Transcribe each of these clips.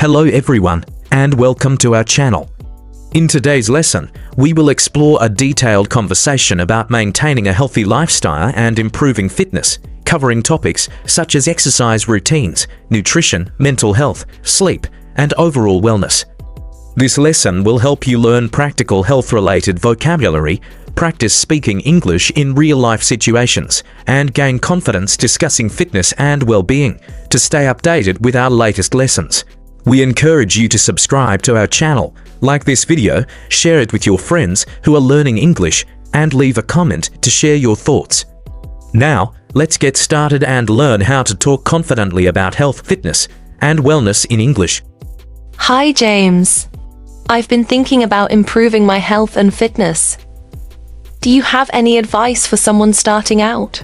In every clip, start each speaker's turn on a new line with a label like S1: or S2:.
S1: Hello everyone, and welcome to our channel. In today's lesson, we will explore a detailed conversation about maintaining a healthy lifestyle and improving fitness, covering topics such as exercise routines, nutrition, mental health, sleep, and overall wellness. This lesson will help you learn practical health-related vocabulary, practice speaking English in real-life situations, and gain confidence discussing fitness and well-being. To stay updated with our latest lessons, we encourage you to subscribe to our channel, like this video, share it with your friends who are learning English, and leave a comment to share your thoughts. Now, let's get started and learn how to talk confidently about health, fitness, and wellness in English.
S2: Hi James. I've been thinking about improving my health and fitness. Do you have any advice for someone starting out?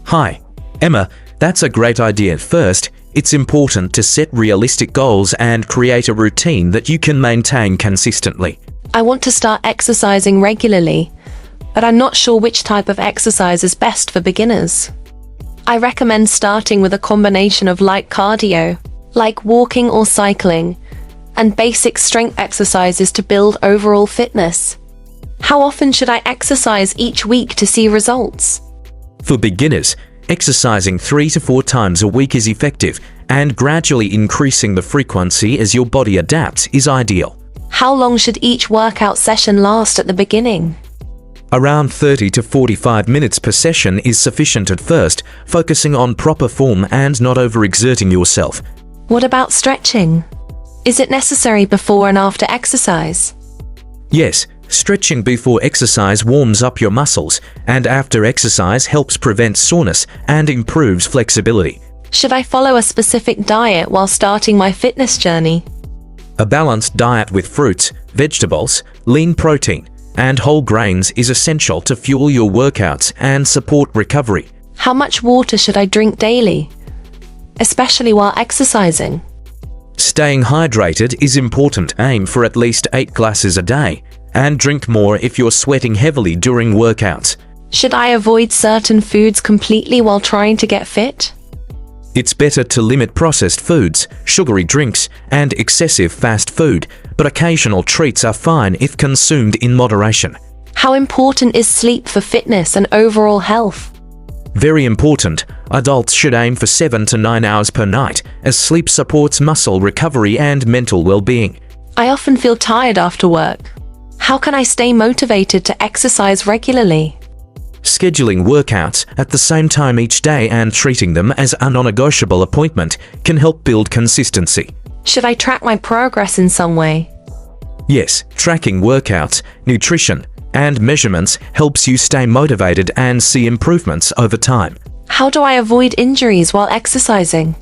S1: Hi, Emma, that's a great idea. First, it's important to set realistic goals and create a routine that you can maintain consistently.
S2: I want to start exercising regularly, but I'm not sure which type of exercise is best for beginners. I recommend starting with a combination of light cardio, like walking or cycling, and basic strength exercises to build overall fitness. How often should I exercise each week to see results?
S1: For beginners, exercising 3 to 4 times a week is effective, and gradually increasing the frequency as your body adapts is ideal.
S2: How long should each workout session last at the beginning?
S1: Around 30 to 45 minutes per session is sufficient at first, focusing on proper form and not overexerting yourself.
S2: What about stretching? Is it necessary before and after exercise?
S1: Yes, stretching before exercise warms up your muscles, and after exercise helps prevent soreness and improves flexibility.
S2: Should I follow a specific diet while starting my fitness journey?
S1: A balanced diet with fruits, vegetables, lean protein, and whole grains is essential to fuel your workouts and support recovery.
S2: How much water should I drink daily, especially while exercising?
S1: Staying hydrated is important. Aim for at least 8 glasses a day, and drink more if you're sweating heavily during workouts.
S2: Should I avoid certain foods completely while trying to get fit?
S1: It's better to limit processed foods, sugary drinks, and excessive fast food, but occasional treats are fine if consumed in moderation.
S2: How important is sleep for fitness and overall health?
S1: Very important. Adults should aim for 7 to 9 hours per night, as sleep supports muscle recovery and mental well-being.
S2: I often feel tired after work. How can I stay motivated to exercise regularly?
S1: Scheduling workouts at the same time each day and treating them as a non-negotiable appointment can help build consistency.
S2: Should I track my progress in some way?
S1: Yes, tracking workouts, nutrition, and measurements helps you stay motivated and see improvements over time.
S2: How do I avoid injuries while exercising?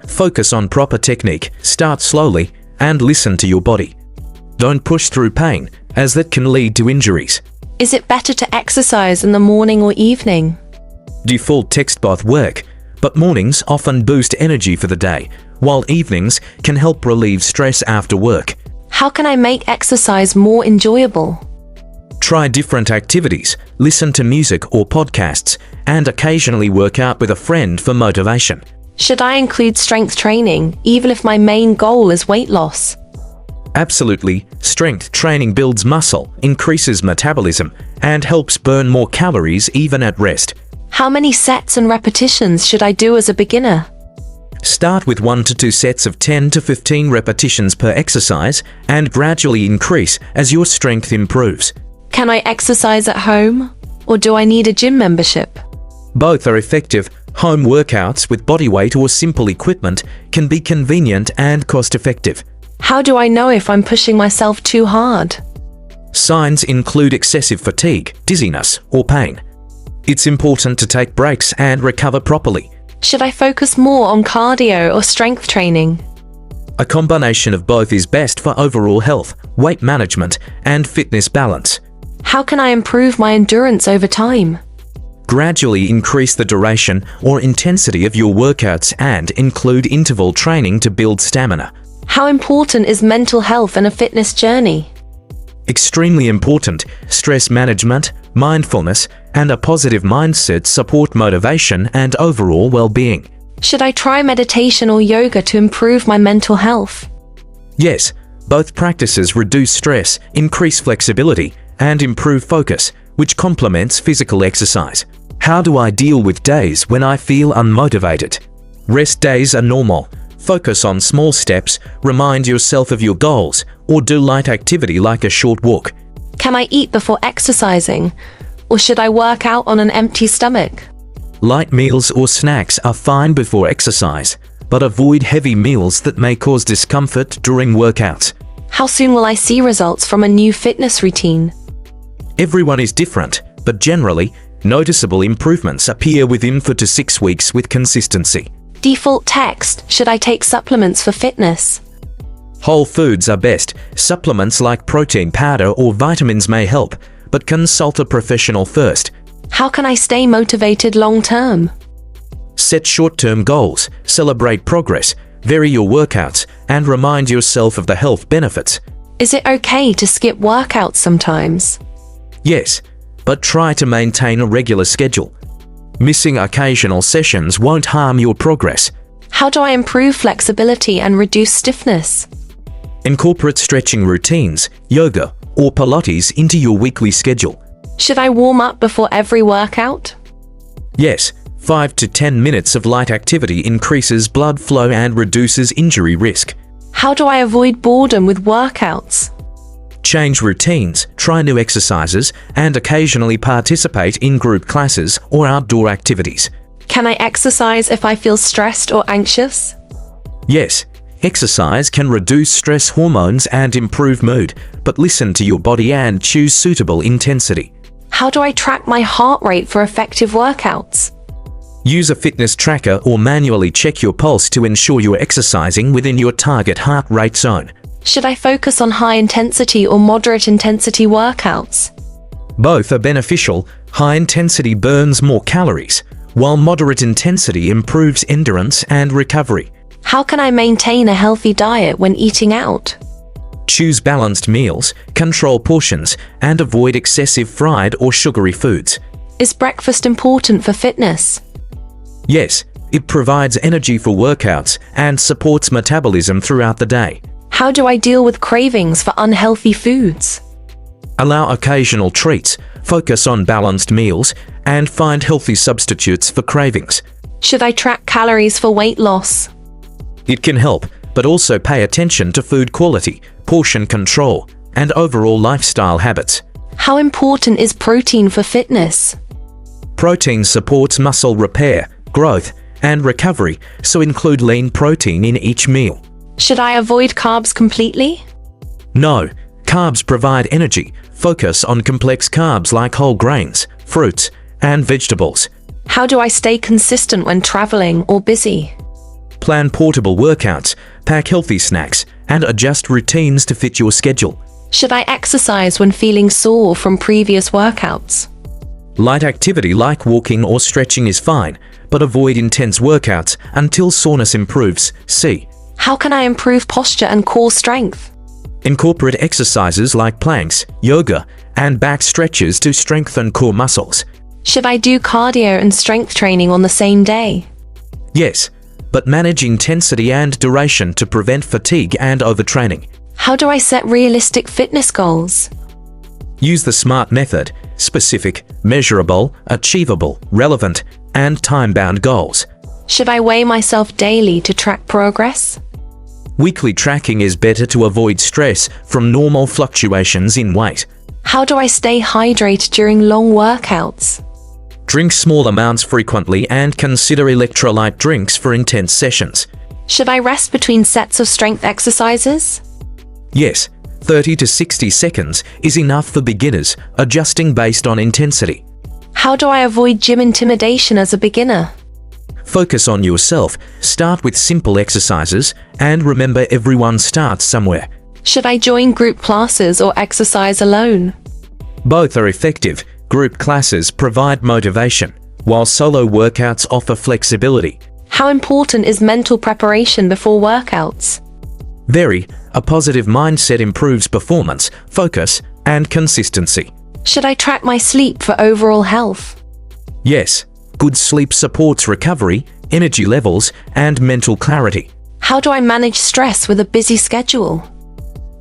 S1: Focus on proper technique, start slowly, and listen to your body. Don't push through pain, as that can lead to injuries.
S2: Is it better to exercise in the morning or evening?
S1: Default text both work, but mornings often boost energy for the day, while evenings can help relieve stress after work.
S2: How can I make exercise more enjoyable?
S1: Try different activities, listen to music or podcasts, and occasionally work out with a friend for motivation.
S2: Should I include strength training, even if my main goal is weight loss?
S1: Absolutely. Strength training builds muscle, increases metabolism, and helps burn more calories even at rest.
S2: How many sets and repetitions should I do as a beginner?
S1: Start with 1 to 2 sets of 10 to 15 repetitions per exercise, and gradually increase as your strength improves.
S2: Can I exercise at home, or do I need a gym membership?
S1: Both are effective. Home workouts with bodyweight or simple equipment can be convenient and cost-effective.
S2: How do I know if I'm pushing myself too hard?
S1: Signs include excessive fatigue, dizziness, or pain. It's important to take breaks and recover properly.
S2: Should I focus more on cardio or strength training?
S1: A combination of both is best for overall health, weight management, and fitness balance.
S2: How can I improve my endurance over time?
S1: Gradually increase the duration or intensity of your workouts and include interval training to build stamina.
S2: How important is mental health in a fitness journey?
S1: Extremely important. Stress management, mindfulness, and a positive mindset support motivation and overall well-being.
S2: Should I try meditation or yoga to improve my mental health?
S1: Yes, both practices reduce stress, increase flexibility, and improve focus, which complements physical exercise. How do I deal with days when I feel unmotivated? Rest days are normal. Focus on small steps, remind yourself of your goals, or do light activity like a short walk.
S2: Can I eat before exercising, or should I work out on an empty stomach?
S1: Light meals or snacks are fine before exercise, but avoid heavy meals that may cause discomfort during workouts.
S2: How soon will I see results from a new fitness routine?
S1: Everyone is different, but generally, noticeable improvements appear within 4 to 6 weeks with consistency.
S2: Default text, should I take supplements for fitness?
S1: Whole foods are best. Supplements like protein powder or vitamins may help, but consult a professional first.
S2: How can I stay motivated long-term?
S1: Set short-term goals, celebrate progress, vary your workouts, and remind yourself of the health benefits.
S2: Is it okay to skip workouts sometimes?
S1: Yes, but try to maintain a regular schedule. Missing occasional sessions won't harm your progress.
S2: How do I improve flexibility and reduce stiffness?
S1: Incorporate stretching routines, yoga, or Pilates into your weekly schedule.
S2: Should I warm up before every workout?
S1: Yes, 5 to 10 minutes of light activity increases blood flow and reduces injury risk.
S2: How do I avoid boredom with workouts?
S1: Change routines, try new exercises, and occasionally participate in group classes or outdoor activities.
S2: Can I exercise if I feel stressed or anxious?
S1: Yes, exercise can reduce stress hormones and improve mood, but listen to your body and choose suitable intensity.
S2: How do I track my heart rate for effective workouts?
S1: Use a fitness tracker or manually check your pulse to ensure you're exercising within your target heart rate zone.
S2: Should I focus on high-intensity or moderate-intensity workouts?
S1: Both are beneficial. High intensity burns more calories, while moderate intensity improves endurance and recovery.
S2: How can I maintain a healthy diet when eating out?
S1: Choose balanced meals, control portions, and avoid excessive fried or sugary foods.
S2: Is breakfast important for fitness?
S1: Yes, it provides energy for workouts and supports metabolism throughout the day.
S2: How do I deal with cravings for unhealthy foods?
S1: Allow occasional treats, focus on balanced meals, and find healthy substitutes for cravings.
S2: Should I track calories for weight loss?
S1: It can help, but also pay attention to food quality, portion control, and overall lifestyle habits.
S2: How important is protein for fitness?
S1: Protein supports muscle repair, growth, and recovery, so include lean protein in each meal.
S2: Should I avoid carbs completely?
S1: No, carbs provide energy. Focus on complex carbs like whole grains, fruits, and vegetables.
S2: How do I stay consistent when traveling or busy?
S1: Plan portable workouts, pack healthy snacks, and adjust routines to fit your schedule.
S2: Should I exercise when feeling sore from previous workouts?
S1: Light activity like walking or stretching is fine, but avoid intense workouts until soreness improves. See.
S2: How can I improve posture and core strength?
S1: Incorporate exercises like planks, yoga, and back stretches to strengthen core muscles.
S2: Should I do cardio and strength training on the same day?
S1: Yes, but manage intensity and duration to prevent fatigue and overtraining.
S2: How do I set realistic fitness goals?
S1: Use the SMART method: specific, measurable, achievable, relevant, and time-bound goals.
S2: Should I weigh myself daily to track progress?
S1: Weekly tracking is better to avoid stress from normal fluctuations in weight.
S2: How do I stay hydrated during long workouts?
S1: Drink small amounts frequently and consider electrolyte drinks for intense sessions.
S2: Should I rest between sets of strength exercises?
S1: Yes, 30 to 60 seconds is enough for beginners, adjusting based on intensity.
S2: How do I avoid gym intimidation as a beginner?
S1: Focus on yourself, start with simple exercises, and remember everyone starts somewhere.
S2: Should I join group classes or exercise alone?
S1: Both are effective. Group classes provide motivation, while solo workouts offer flexibility.
S2: How important is mental preparation before workouts?
S1: Very. A positive mindset improves performance, focus, and consistency.
S2: Should I track my sleep for overall health?
S1: Yes, good sleep supports recovery, energy levels, and mental clarity.
S2: How do I manage stress with a busy schedule?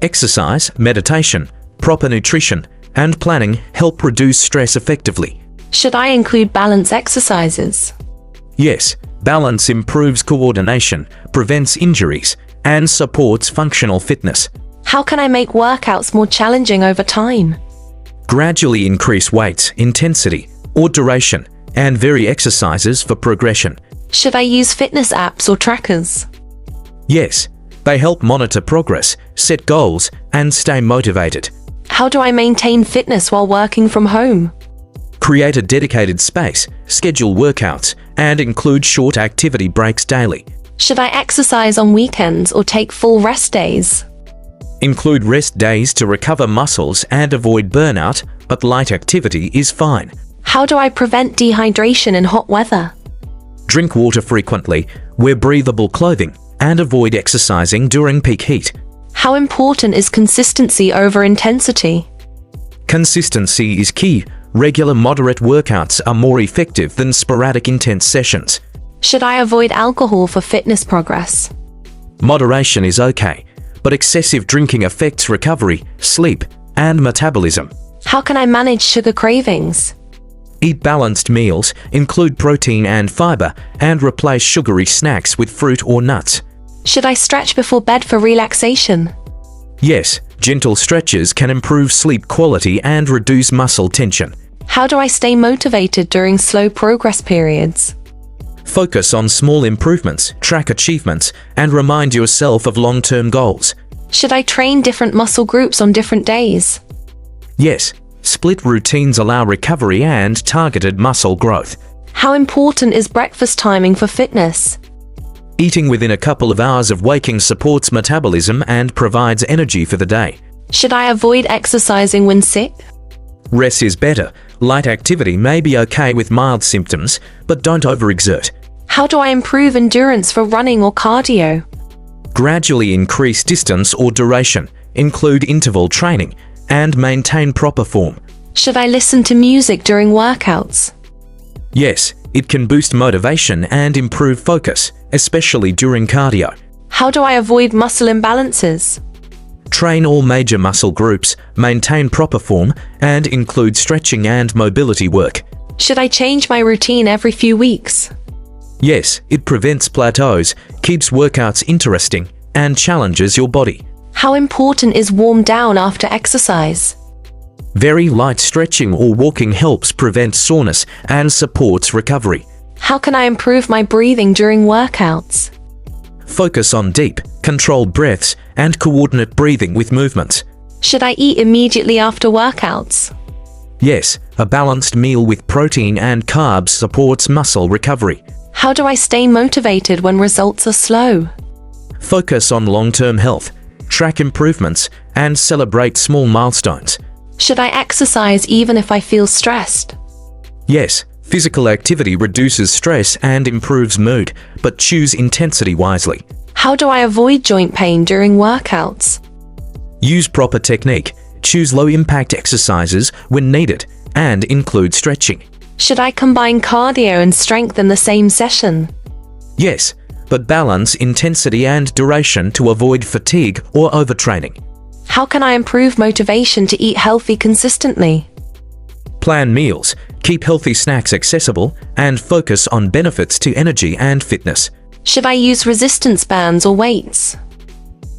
S1: Exercise, meditation, proper nutrition, and planning help reduce stress effectively.
S2: Should I include balance exercises?
S1: Yes, balance improves coordination, prevents injuries, and supports functional fitness.
S2: How can I make workouts more challenging over time?
S1: Gradually increase weights, intensity, or duration, and vary exercises for progression.
S2: Should I use fitness apps or trackers?
S1: Yes, they help monitor progress, set goals, and stay motivated.
S2: How do I maintain fitness while working from home?
S1: Create a dedicated space, schedule workouts, and include short activity breaks daily.
S2: Should I exercise on weekends or take full rest days?
S1: Include rest days to recover muscles and avoid burnout, but light activity is fine.
S2: How do I prevent dehydration in hot weather?
S1: Drink water frequently, wear breathable clothing, and avoid exercising during peak heat.
S2: How important is consistency over intensity?
S1: Consistency is key. Regular moderate workouts are more effective than sporadic intense sessions.
S2: Should I avoid alcohol for fitness progress?
S1: Moderation is okay, but excessive drinking affects recovery, sleep, and metabolism.
S2: How can I manage sugar cravings?
S1: Eat balanced meals, include protein and fiber, and replace sugary snacks with fruit or nuts.
S2: Should I stretch before bed for relaxation?
S1: Yes, gentle stretches can improve sleep quality and reduce muscle tension.
S2: How do I stay motivated during slow progress periods?
S1: Focus on small improvements, track achievements, and remind yourself of long-term goals.
S2: Should I train different muscle groups on different days?
S1: Yes, split routines allow recovery and targeted muscle growth.
S2: How important is breakfast timing for fitness?
S1: Eating within a couple of hours of waking supports metabolism and provides energy for the day.
S2: Should I avoid exercising when sick?
S1: Rest is better. Light activity may be okay with mild symptoms, but don't overexert.
S2: How do I improve endurance for running or cardio?
S1: Gradually increase distance or duration, include interval training, and maintain proper form.
S2: Should I listen to music during workouts?
S1: Yes, it can boost motivation and improve focus, especially during cardio.
S2: How do I avoid muscle imbalances?
S1: Train all major muscle groups, maintain proper form, and include stretching and mobility work.
S2: Should I change my routine every few weeks?
S1: Yes, it prevents plateaus, keeps workouts interesting, and challenges your body.
S2: How important is warm down after exercise?
S1: Very light stretching or walking helps prevent soreness and supports recovery.
S2: How can I improve my breathing during workouts?
S1: Focus on deep, controlled breaths and coordinate breathing with movements.
S2: Should I eat immediately after workouts?
S1: Yes, a balanced meal with protein and carbs supports muscle recovery.
S2: How do I stay motivated when results are slow?
S1: Focus on long-term health, track improvements, and celebrate small milestones.
S2: Should I exercise even if I feel stressed?
S1: Yes, physical activity reduces stress and improves mood, but choose intensity wisely.
S2: How do I avoid joint pain during workouts?
S1: Use proper technique, choose low-impact exercises when needed, and include stretching.
S2: Should I combine cardio and strength in the same session?
S1: Yes, but balance intensity and duration to avoid fatigue or overtraining.
S2: How can I improve motivation to eat healthy consistently?
S1: Plan meals, keep healthy snacks accessible, and focus on benefits to energy and fitness.
S2: Should I use resistance bands or weights?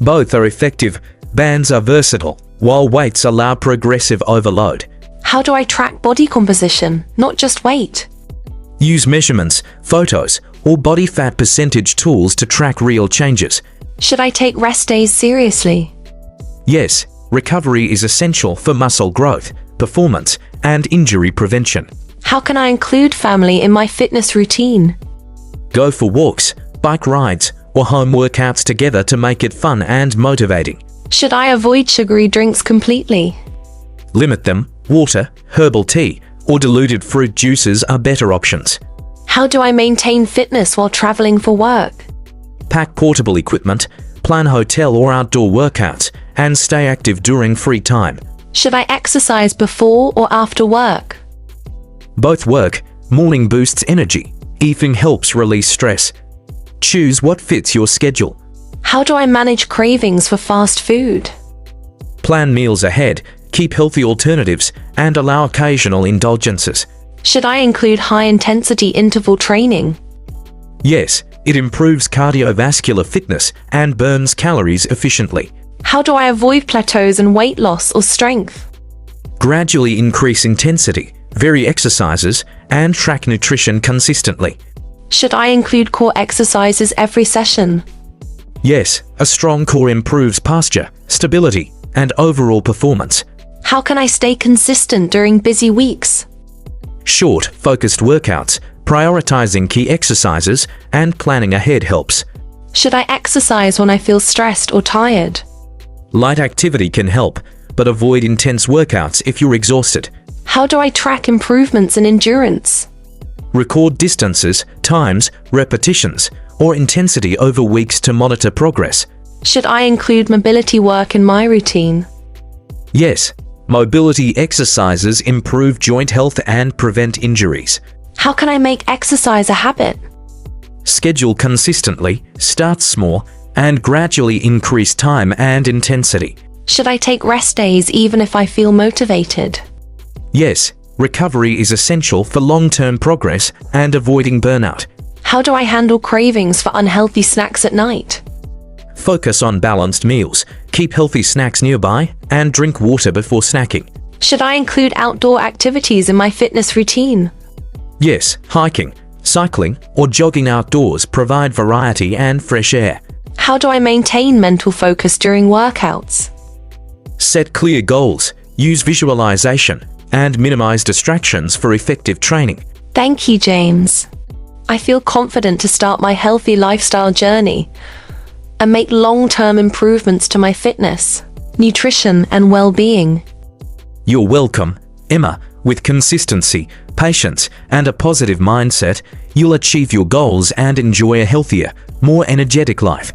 S1: Both are effective. Bands are versatile, while weights allow progressive overload.
S2: How do I track body composition, not just weight?
S1: Use measurements, photos, or body fat percentage tools to track real changes.
S2: Should I take rest days seriously?
S1: Yes, recovery is essential for muscle growth, performance, and injury prevention.
S2: How can I include family in my fitness routine?
S1: Go for walks, bike rides, or home workouts together to make it fun and motivating.
S2: Should I avoid sugary drinks completely?
S1: Limit them. Water, herbal tea, or diluted fruit juices are better options.
S2: How do I maintain fitness while traveling for work?
S1: Pack portable equipment, plan hotel or outdoor workouts, and stay active during free time.
S2: Should I exercise before or after work?
S1: Both work. Morning boosts energy. Evening helps release stress. Choose what fits your schedule.
S2: How do I manage cravings for fast food?
S1: Plan meals ahead, keep healthy alternatives, and allow occasional indulgences.
S2: Should I include high-intensity interval training?
S1: Yes, it improves cardiovascular fitness and burns calories efficiently.
S2: How do I avoid plateaus in weight loss or strength?
S1: Gradually increase intensity, vary exercises, and track nutrition consistently.
S2: Should I include core exercises every session?
S1: Yes, a strong core improves posture, stability, and overall performance.
S2: How can I stay consistent during busy weeks?
S1: Short, focused workouts, prioritizing key exercises, and planning ahead helps.
S2: Should I exercise when I feel stressed or tired?
S1: Light activity can help, but avoid intense workouts if you're exhausted.
S2: How do I track improvements in endurance?
S1: Record distances, times, repetitions, or intensity over weeks to monitor progress.
S2: Should I include mobility work in my routine?
S1: Yes, mobility exercises improve joint health and prevent injuries.
S2: How can I make exercise a habit?
S1: Schedule consistently, start small, and gradually increase time and intensity.
S2: Should I take rest days even if I feel motivated?
S1: Yes, recovery is essential for long-term progress and avoiding burnout.
S2: How do I handle cravings for unhealthy snacks at night?
S1: Focus on balanced meals, keep healthy snacks nearby, and drink water before snacking.
S2: Should I include outdoor activities in my fitness routine?
S1: Yes, hiking, cycling, or jogging outdoors provide variety and fresh air.
S2: How do I maintain mental focus during workouts?
S1: Set clear goals, use visualization, and minimize distractions for effective training.
S2: Thank you, James. I feel confident to start my healthy lifestyle journey and make long-term improvements to my fitness, nutrition, and well-being.
S1: You're welcome, Emma. With consistency, patience, and a positive mindset, you'll achieve your goals and enjoy a healthier, more energetic life.